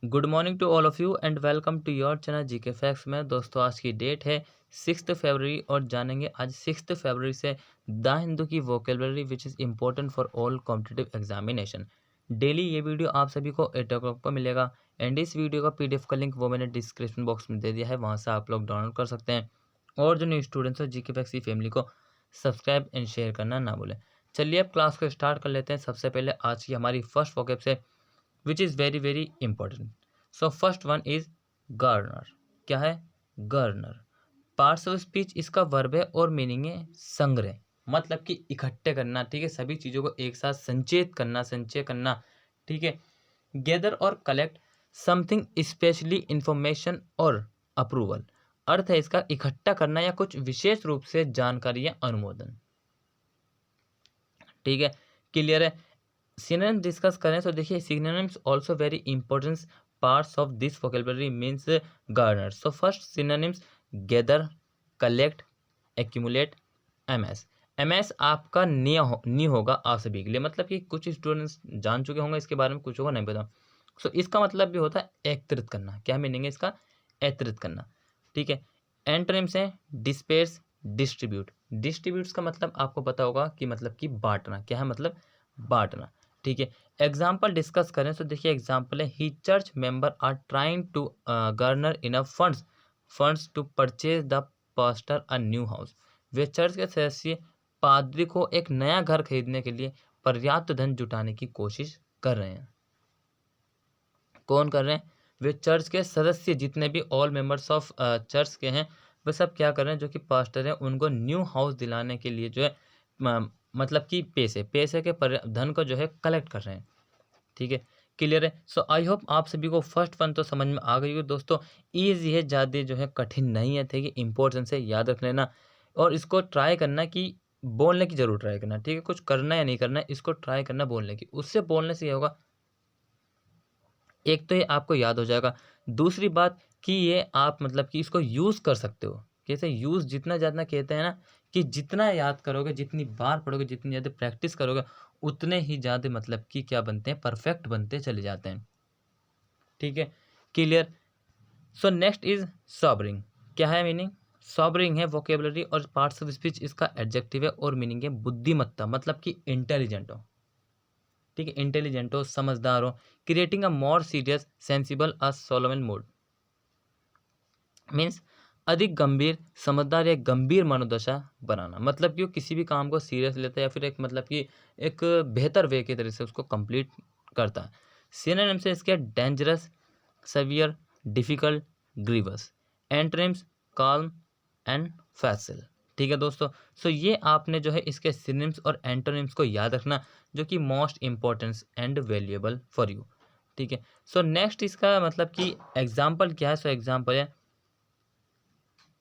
Good morning to all of you and welcome to your channel GK facts में। दोस्तों आज की date है 6 फरवरी और जानेंगे आज 6 फरवरी से द हिंदू की vocabulary which is important for all competitive examination. Daily ये वीडियो आप सभी को 8 o'clock पर मिलेगा एंड इस वीडियो का पीडीएफ का लिंक वो मैंने डिस्क्रिप्शन बॉक्स में दे दिया है, वहाँ से आप लोग डाउनलोड कर सकते हैं। और जो न्यू स्टूडेंट्स हो जीके फैक्ट्स की फैमिली को सब्सक्राइब एंड शेयर करना ना भूलें। चलिए अब क्लास को स्टार्ट कर लेते हैं। सबसे पहले आज की हमारी फर्स्ट वोकेब से which is very very important. So first one is garner. क्या है? गर्नर। पार्ट्स ऑफ स्पीच इसका वर्ब है और मीनिंग है संग्रह, मतलब कि इकट्ठे करना। ठीक है, सभी चीज़ों को एक साथ संचेत करना, संचय करना। ठीक है, गैदर और कलेक्ट समथिंग स्पेशली इंफॉर्मेशन और अप्रूवल। अर्थ है इसका इकट्ठा करना या कुछ विशेष रूप से जानकारी या अनुमोदन। ठीक है, क्लियर है। सिनोनिम डिस्कस करें तो देखिए synonyms also very important parts of this vocabulary means Garner. So first synonyms gather, collect, accumulate, MS. MS आपका नी होगा आप सभी के लिए, मतलब कि कुछ स्टूडेंट्स जान चुके होंगे इसके बारे में, कुछ को नहीं पता। सो इसका मतलब भी होता है एकत्रित करना। क्या मीनिंग है इसका? एकत्रित करना। ठीक है, एंटोनिम्स है डिस्पेर्स, डिस्ट्रीब्यूट। डिस्ट्रीब्यूट्स का मतलब आपको पता होगा कि मतलब कि बांटना। क्या है? मतलब बांटना। ठीक है, एग्जाम्पल डिस्कस करें तो देखिए एग्जाम्पल है he church member are trying to garner enough funds to purchase the pastor a new house. वे चर्च के सदस्य पादरी को एक नया घर खरीदने के लिए पर्याप्त धन जुटाने की कोशिश कर रहे हैं। कौन कर रहे हैं? वे चर्च के सदस्य, जितने भी ऑल मेंबर्स ऑफ चर्च के हैं, वे सब क्या कर रहे हैं? जो कि पास्टर हैं उनको न्यू हाउस दिलाने के लिए जो है मतलब कि पैसे के धन को जो है कलेक्ट कर रहे हैं। ठीक है, क्लियर है। सो आई होप आप सभी को फर्स्ट वन तो समझ में आ गई हो दोस्तों। ईजी है, ज़्यादा जो है कठिन नहीं है। ठीक है, इंपॉर्टेंस है, याद रख लेना और इसको ट्राई करना कि बोलने की जरूर ट्राई करना। ठीक है, कुछ करना या नहीं करना, इसको ट्राई करना बोलने की। उससे बोलने से ये होगा, एक तो ये आपको याद हो जाएगा, दूसरी बात कि ये आप मतलब कि इसको यूज़ कर सकते हो। कैसे यूज़? जितना ज़्यादा कहते हैं ना कि जितना याद करोगे, जितनी बार पढ़ोगे, जितनी ज़्यादा प्रैक्टिस करोगे, उतने ही ज़्यादा मतलब कि क्या बनते हैं? परफेक्ट बनते चले जाते हैं। ठीक है, clear. So next is sobering. क्या है मीनिंग? सॉबरिंग है वोकेबलरी और पार्ट्स ऑफ स्पीच इसका एडजेक्टिव है और मीनिंग है बुद्धिमत्ता, मतलब कि इंटेलिजेंट हो। ठीक है, इंटेलिजेंट हो, समझदार हो। Creating a more serious sensible a Solomon mood means अधिक गंभीर, समझदार या गंभीर मनोदशा बनाना, मतलब कि वो किसी भी काम को सीरियस लेता है या फिर एक मतलब कि एक बेहतर वे की तरह से उसको कंप्लीट करता है। सिनोनिम से इसके dangerous, severe, difficult, grievous. Antonyms calm and facile. ठीक है दोस्तों, सो ये आपने जो है इसके सिनोनिम्स और एंटोनिम्स को याद रखना, जो कि most importance and valuable for you. ठीक है, सो नेक्स्ट इसका मतलब कि एग्जाम्पल क्या है? सो एग्जाम्पल है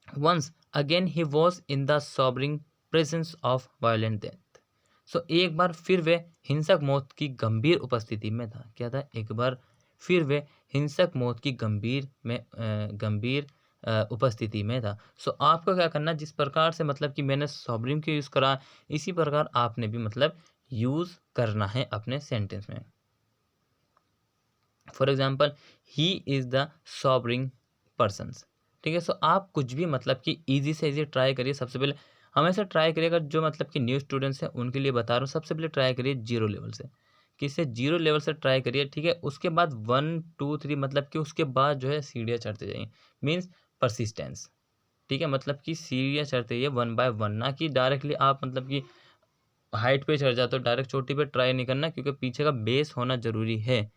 once again he was in the sobering presence of violent death. So एक बार फिर वे हिंसक मौत की गंभीर उपस्थिति में था। क्या था? एक बार फिर वे हिंसक मौत की गंभीर उपस्थिति में था। सो आपको क्या करना, जिस प्रकार से मतलब कि मैंने सॉबरिंग को यूज़ करा, इसी प्रकार आपने भी मतलब यूज़ करना है अपने सेंटेंस में। For example he is the sobering persons. ठीक है, सो आप कुछ भी मतलब कि ईजी से ईजी ट्राई करिए। सबसे पहले हमेशा ट्राई करिएगा, जो मतलब कि न्यू स्टूडेंट्स हैं उनके लिए बता रहा हूँ, सबसे पहले ट्राई करिए जीरो लेवल से। किससे? जीरो लेवल से ट्राई करिए। ठीक है, उसके बाद 1 2 3 मतलब कि उसके बाद जो है सीढ़ियाँ चढ़ते जाइए, मीन्स परसिस्टेंस। ठीक है, मतलब कि सीढ़ियाँ चढ़ते जाइए 1 बाय 1, ना कि डायरेक्टली आप मतलब कि हाइट पे चढ़ जाते हो। डायरेक्ट चोटी पे ट्राई नहीं करना, क्योंकि पीछे का बेस होना ज़रूरी है।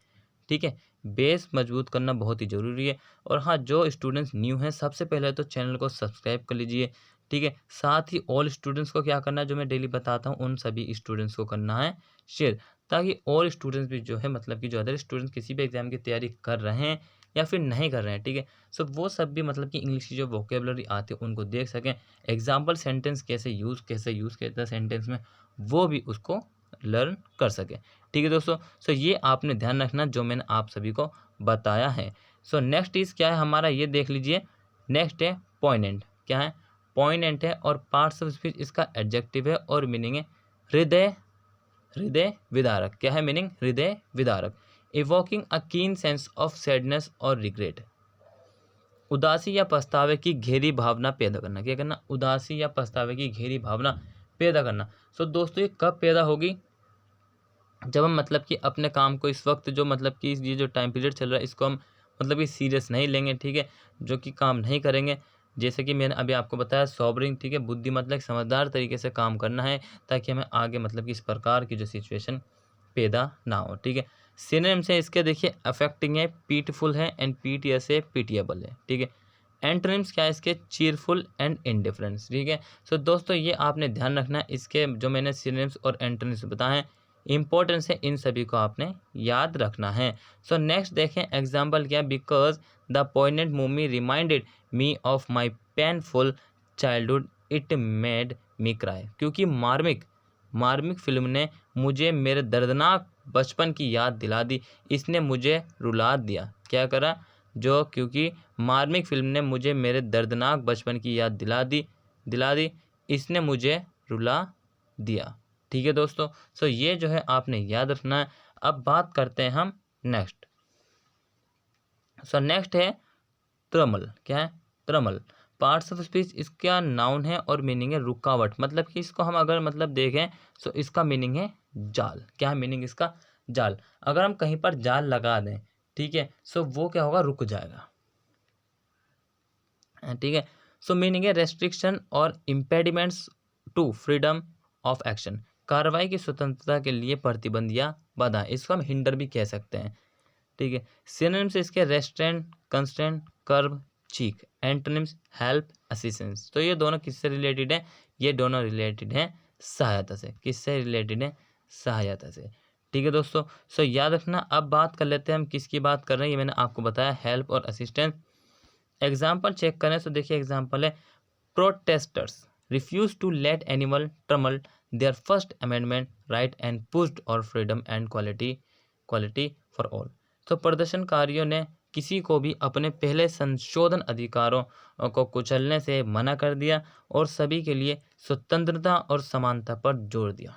ठीक है, बेस मजबूत करना बहुत ही ज़रूरी है। और हाँ, जो स्टूडेंट्स न्यू हैं सबसे पहले तो चैनल को सब्सक्राइब कर लीजिए। ठीक है, साथ ही ऑल स्टूडेंट्स को क्या करना है, जो मैं डेली बताता हूँ उन सभी स्टूडेंट्स को करना है शेयर, ताकि ऑल स्टूडेंट्स भी जो है मतलब कि जो अदर स्टूडेंट्स किसी भी एग्जाम की तैयारी कर रहे हैं या फिर नहीं कर रहे हैं, ठीक है, सो वो सब भी मतलब कि इंग्लिश की जो वोकेबलरी आती है उनको देख सकें। एग्जाम्पल सेंटेंस कैसे यूज़ करता है सेंटेंस में, वो भी उसको लर्न कर सकें। ठीक है दोस्तों, सो ये आपने ध्यान रखना जो मैंने आप सभी को बताया है। सो नेक्स्ट इज क्या है हमारा, ये देख लीजिए। नेक्स्ट है पॉइनेंट। क्या है? पॉइनेंट है और पार्ट्स ऑफ स्पीच इसका एडजेक्टिव है और मीनिंग है हृदय हृदय विदारक। क्या है मीनिंग? हृदय विदारक। इवोकिंग अ कीन सेंस ऑफ सैडनेस और रिग्रेट। उदासी या पछतावे की गहरी भावना पैदा करना। क्या करना? उदासी या पछतावे की गहरी भावना पैदा करना। सो दोस्तों ये कब पैदा होगी? जब हम मतलब कि अपने काम को इस वक्त जो मतलब कि ये जो टाइम पीरियड चल रहा है इसको हम मतलब कि सीरियस नहीं लेंगे, ठीक है, जो कि काम नहीं करेंगे। जैसे कि मैंने अभी आपको बताया सॉबरिंग, ठीक है, बुद्धि मतलब समझदार तरीके से काम करना है ताकि हमें आगे मतलब कि इस प्रकार की जो सिचुएशन पैदा ना हो, ठीक है। सिनोनिम्स है इसके, देखिए अफेक्टिंग है, पीटफुल है, एंड पीटियस है, पीटिएबल है, ठीक है। एंटोनिम्स क्या है इसके? चीयरफुल एंड इंडिफरेंस, ठीक है। सो दोस्तों ये आपने ध्यान रखना है, इसके जो मैंने सिनोनिम्स और एंटोनिम्स बताए हैं इंपॉर्टेंस है, इन सभी को आपने याद रखना है। सो नेक्स्ट देखें एग्जाम्पल क्या? Because the पोइनेंट movie reminded me of my painful childhood it made me cry. क्योंकि मार्मिक मार्मिक फिल्म ने मुझे मेरे दर्दनाक बचपन की याद दिला दी, इसने मुझे रुला दिया। क्या करा? क्योंकि मार्मिक फिल्म ने मुझे मेरे दर्दनाक बचपन की याद दिला दी, इसने मुझे रुला दिया, ठीक है दोस्तों। सो ये जो है आपने याद रखना है। अब बात करते हैं हम नेक्स्ट। सो नेक्स्ट है त्रमल। क्या है? त्रमल। पार्ट्स ऑफ स्पीच इसका नाउन है और मीनिंग है रुकावट। मतलब कि इसको हम अगर मतलब देखें तो इसका मीनिंग है जाल। क्या है मीनिंग इसका? जाल। अगर हम कहीं पर जाल लगा दें, ठीक है, सो वो क्या होगा? रुक जाएगा, ठीक है। सो मीनिंग है रेस्ट्रिक्शन और impediments to freedom of action. कार्रवाई की स्वतंत्रता के लिए प्रतिबंध या बाधा, इसको हम हिंडर भी कह सकते हैं, ठीक है। सिनोनिम्स इसके restraint, constraint, curb, check. Antonyms help, assistance. तो ये दोनों किससे रिलेटेड है? ये दोनों रिलेटेड हैं सहायता से। किससे रिलेटेड है? सहायता से, ठीक है दोस्तों। सो याद रखना। अब बात कर लेते हैं हम किसकी बात कर रहे हैं, ये मैंने आपको बताया हेल्प और असिस्टेंस। एग्जाम्पल चेक करें तो देखिए एग्जाम्पल है protesters refuse to let animal trammel their first amendment right and pushed or freedom and quality for all. तो प्रदर्शनकारियों ने किसी को भी अपने पहले संशोधन अधिकारों को कुचलने से मना कर दिया और सभी के लिए स्वतंत्रता और समानता पर जोर दिया,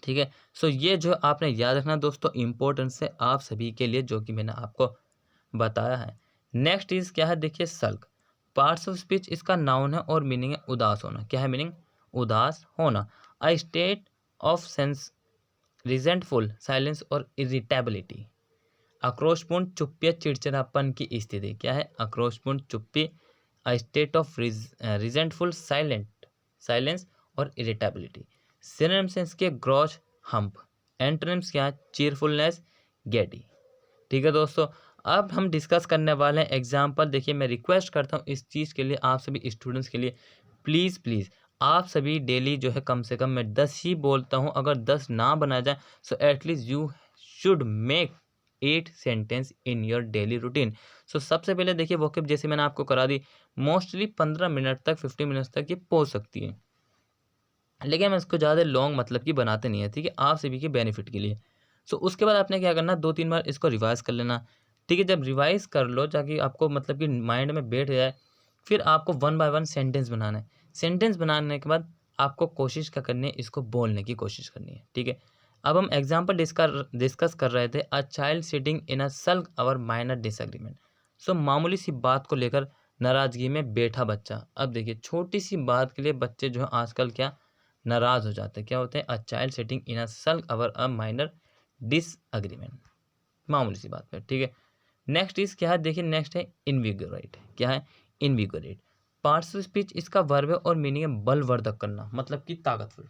ठीक है। सो ये जो आपने याद रखना दोस्तों इंपॉर्टेंस है आप सभी के लिए, जो कि मैंने आपको बताया है। नेक्स्ट इज क्या है? देखिए सल्क। पार्ट्स ऑफ स्पीच इसका नाउन है और मीनिंग है उदास होना। क्या है मीनिंग? उदास होना। A state of sense resentful silence और इरिटेबिलिटी। आक्रोशपूर्ण चुप्पी या चिड़चिड़ापन की स्थिति। क्या है? आक्रोशपूर्ण चुप्पी, a state of resentful silence और इरिटेबिलिटी। सिनोनिम्स हैं इसके ग्रॉच, हम्प। एंटोनिम्स क्या है? चीयरफुलनेस, गैडी, ठीक है दोस्तों। अब हम डिस्कस करने वाले हैं एग्जाम्पल। देखिए मैं रिक्वेस्ट करता हूँ इस चीज़ के लिए आप सभी स्टूडेंट्स के लिए, प्लीज़ आप सभी डेली जो है कम से कम मैं 10 ही बोलता हूँ, अगर 10 ना बना जाए so at least you should make 8 sentence in your daily routine. So सबसे पहले देखिए वोकैब जैसे मैंने आपको करा दी, मोस्टली 15 मिनट तक 15 मिनट्स तक ये पहुँच सकती है, लेकिन हम इसको ज़्यादा लॉन्ग मतलब कि बनाते नहीं है, ठीक है, आप सभी के बेनिफिट के लिए। सो उसके बाद आपने क्या करना, 2-3 बार इसको रिवाइज़ कर लेना, ठीक है। जब रिवाइज़ कर लो ताकि आपको मतलब कि माइंड में बैठ जाए, फिर आपको 1 बाय 1 सेंटेंस बनाना है। सेंटेंस बनाने के बाद आपको कोशिश क्या करनी है, इसको बोलने की कोशिश करनी है, ठीक है। अब हम एग्जाम्पल डिस्कस कर रहे थे, a child sitting in a sulk over minor disagreement. So मामूली सी बात को लेकर नाराज़गी में बैठा बच्चा। अब देखिए छोटी सी बात के लिए बच्चे जो है आजकल क्या नाराज़ हो जाते हैं। क्या होते हैं? A child sitting in a sulk over a minor disagreement, मामूली सी बात पर, ठीक है। नेक्स्ट इज क्या है? देखिए नेक्स्ट है इनविगोरेट। क्या है? इनविगोरेट। पार्ट्स ऑफ स्पीच इसका वर्ब है और मीनिंग है बलवर्धक करना, मतलब कि ताकतफुल,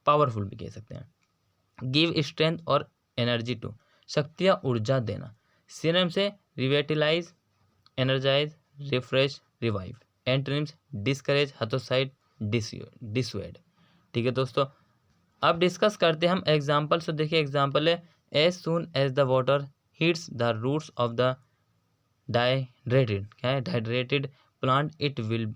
पावरफुल भी कह सकते हैं। गिव स्ट्रेंथ और एनर्जी टू, शक्ति या ऊर्जा देना। सिनोनिम से revitalise, energise, refresh, revive. Antonyms discourage, हतोत्साहित, डिसवेड, ठीक है दोस्तों। अब डिस्कस करते हैं हम एग्जाम्पल। सो देखिए एग्जाम्पल है as soon as the water heats the roots of the dehydrated, क्या है? Dehydrated plant it will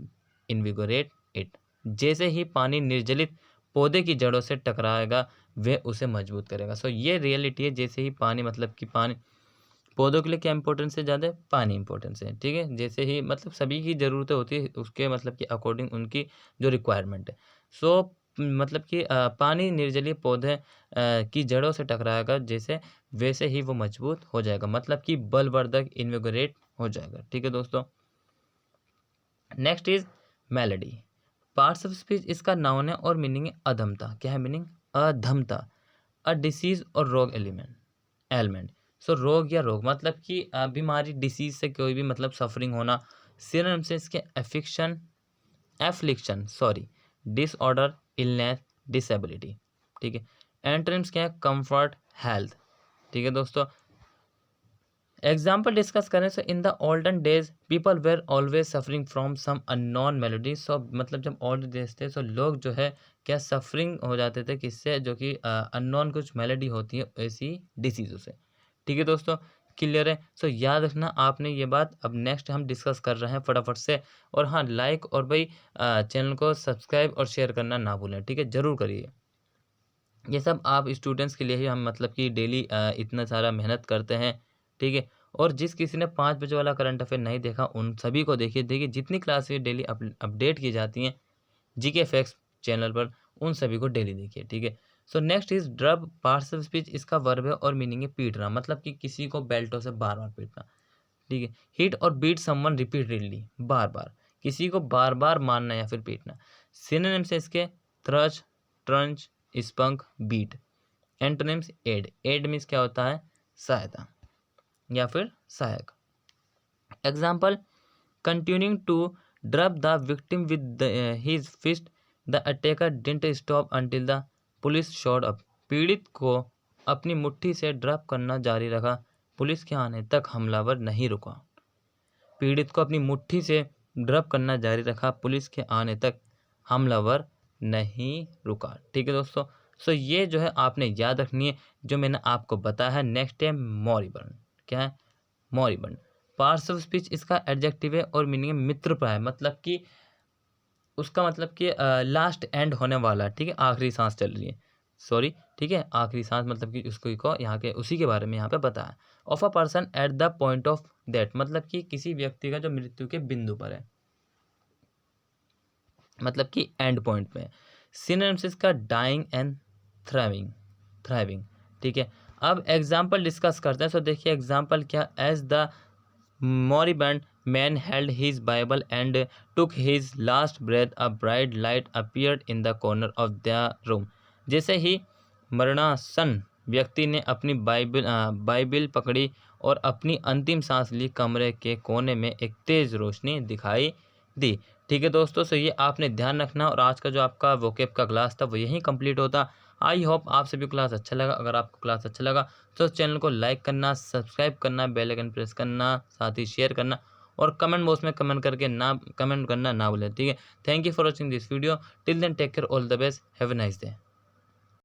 invigorate it. जैसे ही पानी निर्जलित पौधे की जड़ों से टकराएगा वह उसे मजबूत करेगा। सो ये रियलिटी है, जैसे ही पानी मतलब कि पानी पौधों के लिए क्या इंपॉर्टेंस है? ज़्यादा पानी इंपॉर्टेंस है, ठीक है। जैसे ही मतलब सभी की ज़रूरतें होती है उसके मतलब कि अकॉर्डिंग उनकी जो रिक्वायरमेंट है। सो मतलब कि पानी निर्जलीय पौधे की जड़ों से टकराएगा जैसे वैसे ही वो मजबूत हो जाएगा, मतलब कि बलवर्धक इन्विगोरेट हो जाएगा। ठीक है दोस्तों। Next is melody. Parts of speech इसका नाउन है और मीनिंग है अधमता। क्या है मीनिंग? अधमता। अ डिसीज और रोग एलिमेंट। सो रोग या रोग मतलब कि बीमारी, डिसीज से कोई भी मतलब सफरिंग होना। सिनोनिम से इसके affliction sorry, disorder, illness, disability. ठीक है। एंटोनिम्स क्या है? Comfort, health. ठीक है दोस्तों। एग्जाम्पल डिस्कस करें तो in the olden days people were always suffering from some unknown melody. So मतलब जब ओल्ड डेज थे तो लोग जो है क्या सफरिंग हो जाते थे, किससे? जो कि अननोन कुछ मेलोडी होती है ऐसी डिसीजों से। ठीक है दोस्तों, क्लियर है? सो याद रखना आपने ये बात। अब नेक्स्ट हम डिस्कस कर रहे हैं फटाफट से। और हाँ, लाइक और भाई चैनल को सब्सक्राइब और शेयर करना ना भूलें। ठीक है, ज़रूर करिए। ये सब आप स्टूडेंट्स के लिए ही हम मतलब कि डेली इतना सारा मेहनत करते हैं। ठीक है। और जिस किसी ने 5 बजे वाला करंट अफेयर नहीं देखा उन सभी को देखिए। देखिए जितनी क्लासेस डेली अपडेट की जाती हैं जीके फैक्ट्स चैनल पर, उन सभी को डेली देखिए। ठीक है। सो next is drupe. Parts of speech इसका वर्ब है और मीनिंग है पीटना, मतलब कि किसी को बेल्टों से बार बार पीटना। ठीक है। हिट और बीट समवन रिपीटेडली, बार बार, किसी को बार बार मारना या फिर पीटना। सिनोनिम से इसके thrash, trounce, spank, beat. Antonyms aid. Aid means क्या होता है? सहायता या फिर सहायक। Example, continuing to drub the victim with his fist, the attacker didn't stop until the police showed up. पीड़ित को अपनी मुट्ठी से ड्रब करना जारी रखा, पुलिस के आने तक हमलावर नहीं रुका। पीड़ित को अपनी मुट्ठी से ड्रब करना जारी रखा, पुलिस के आने तक हमलावर नहीं रुका। ठीक है दोस्तों। सो ये जो है आपने याद रखनी है जो मैंने आपको बताया है। नेक्स्ट है मॉरिबंड। क्या है? मॉरिबंड। पार्ट्स ऑफ स्पीच इसका एडजेक्टिव है और मीनिंग है मित्रप्राय, मतलब कि उसका मतलब कि लास्ट एंड होने वाला। ठीक है, आखिरी सांस चल रही है, सॉरी। ठीक है, आखिरी सांस मतलब कि उसको को यहाँ के उसी के बारे में यहाँ पे बताया। Of a person at the point of death, मतलब कि किसी व्यक्ति का जो मृत्यु के बिंदु पर है, मतलब कि एंड पॉइंट पे। सिनोनिम्स इसका डाइंग एंड थ्राइविंग। ठीक है। अब एग्जाम्पल डिस्कस करते हैं। सो देखिए एग्जाम्पल क्या। As the moribund man held his Bible and took his last breath, a bright light appeared in the corner of the room. जैसे ही मरणासन व्यक्ति ने अपनी बाइबिल पकड़ी और अपनी अंतिम सांस ली, कमरे के कोने में एक तेज रोशनी दिखाई दी। ठीक है दोस्तों, सो ये आपने ध्यान रखना। और आज का जो आपका वोकेब का क्लास था वो यहीं कंप्लीट होता। आई होप आप सभी क्लास अच्छा लगा। अगर आपको क्लास अच्छा लगा तो चैनल को लाइक करना, सब्सक्राइब करना, बेल आइकन प्रेस करना, साथ ही शेयर करना और कमेंट बॉक्स में कमेंट करना ना भूलें। ठीक है। Thank you for watching this video. Till then take care, all the best, have a nice day.